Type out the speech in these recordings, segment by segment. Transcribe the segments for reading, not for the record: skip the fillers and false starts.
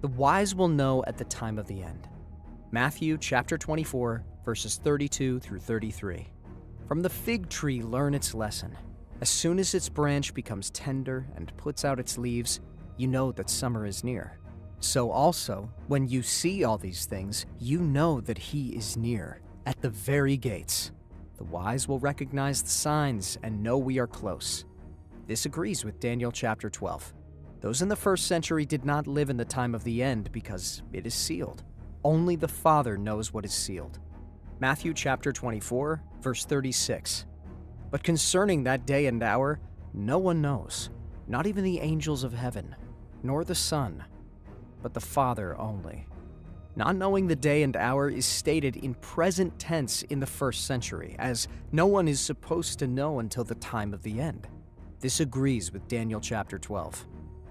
The wise will know at the time of the end. Matthew chapter 24, verses 32 through 33. From the fig tree learn its lesson. As soon as its branch becomes tender and puts out its leaves, you know that summer is near. So also, when you see all these things, you know that he is near, at the very gates. The wise will recognize the signs and know we are close. This agrees with Daniel chapter 12. Those in the first century did not live in the time of the end because it is sealed. Only the Father knows what is sealed. Matthew chapter 24, verse 36. But concerning that day and hour, no one knows, not even the angels of heaven, nor the Son, but the Father only. Not knowing the day and hour is stated in present tense in the first century, as no one is supposed to know until the time of the end. This agrees with Daniel chapter 12.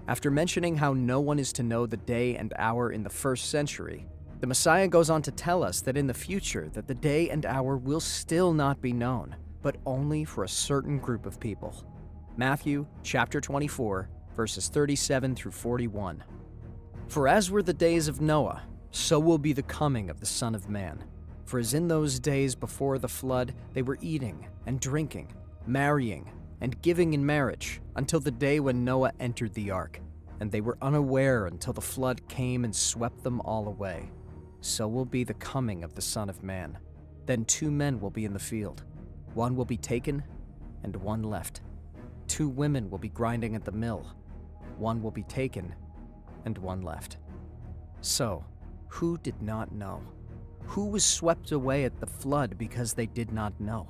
After mentioning how no one is to know the day and hour in the first century, the Messiah goes on to tell us that in the future that the day and hour will still not be known, but only for a certain group of people. Matthew chapter 24, verses 37 through 41. For as were the days of Noah, so will be the coming of the Son of Man. For as in those days before the flood, they were eating and drinking, marrying, and giving in marriage, until the day when Noah entered the ark, and they were unaware until the flood came and swept them all away. So will be the coming of the Son of Man. Then 2 men will be in the field. One will be taken, and one left. 2 women will be grinding at the mill. One will be taken, and one left. So, who did not know? Who was swept away at the flood because they did not know?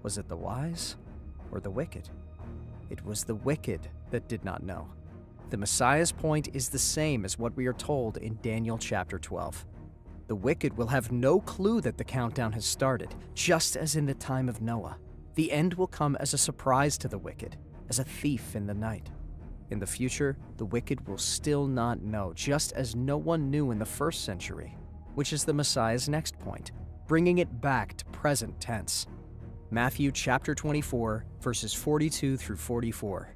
Was it the wise or the wicked? It was the wicked that did not know. The Messiah's point is the same as what we are told in Daniel chapter 12. The wicked will have no clue that the countdown has started, just as in the time of Noah. The end will come as a surprise to the wicked, as a thief in the night. In the future, the wicked will still not know, just as no one knew in the first century, which is the Messiah's next point, bringing it back to present tense. Matthew chapter 24, verses 42 through 44.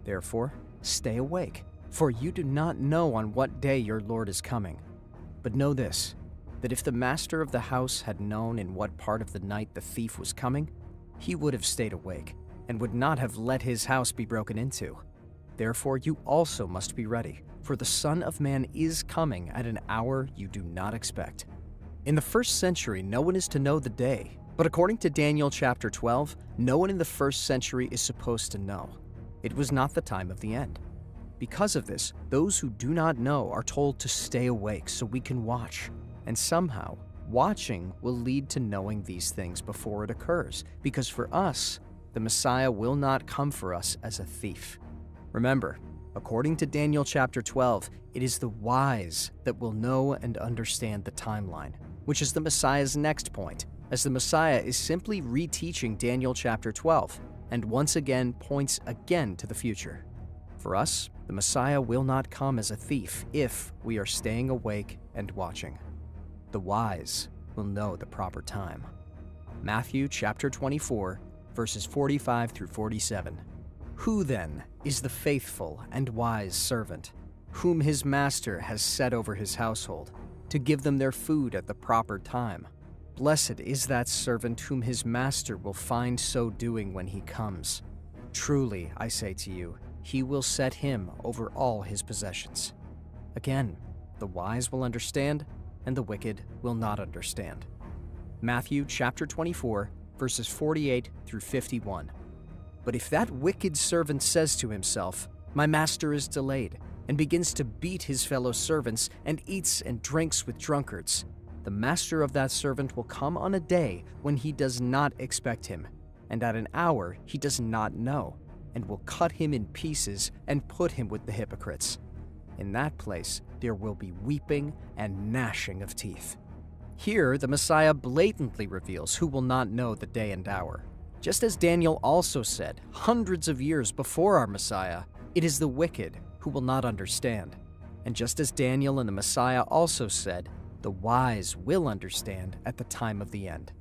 Therefore, stay awake, for you do not know on what day your Lord is coming. But know this, that if the master of the house had known in what part of the night the thief was coming, he would have stayed awake, and would not have let his house be broken into. Therefore you also must be ready, for the Son of Man is coming at an hour you do not expect. In the first century, no one is to know the day, but according to Daniel chapter 12, no one in the first century is supposed to know. It was not the time of the end. Because of this, those who do not know are told to stay awake so we can watch. And somehow, watching will lead to knowing these things before it occurs, because for us, the Messiah will not come for us as a thief. Remember, according to Daniel chapter 12, it is the wise that will know and understand the timeline, which is the Messiah's next point, as the Messiah is simply reteaching Daniel chapter 12, and once again points again to the future. For us, the Messiah will not come as a thief if we are staying awake and watching. The wise will know the proper time. Matthew chapter 24, verses 45 through 47. Who then is the faithful and wise servant, whom his master has set over his household, to give them their food at the proper time? Blessed is that servant whom his master will find so doing when he comes. Truly, I say to you, he will set him over all his possessions. Again, the wise will understand, and the wicked will not understand. Matthew chapter 24, verses 48 through 51. But if that wicked servant says to himself, "My master is delayed," and begins to beat his fellow servants and eats and drinks with drunkards, the master of that servant will come on a day when he does not expect him, and at an hour he does not know, and will cut him in pieces and put him with the hypocrites. In that place there will be weeping and gnashing of teeth. Here, the Messiah blatantly reveals who will not know the day and hour. Just as Daniel also said, hundreds of years before our Messiah, it is the wicked who will not understand. And just as Daniel and the Messiah also said, the wise will understand at the time of the end.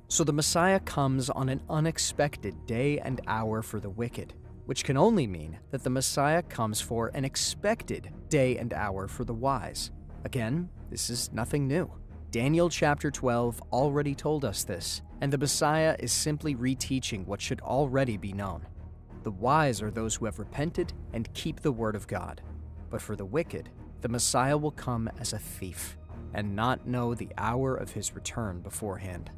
So the Messiah comes on an unexpected day and hour for the wicked, which can only mean that the Messiah comes for an expected day and hour for the wise. Again, this is nothing new. Daniel chapter 12 already told us this, and the Messiah is simply reteaching what should already be known. The wise are those who have repented and keep the word of God. But for the wicked, the Messiah will come as a thief and not know the hour of his return beforehand.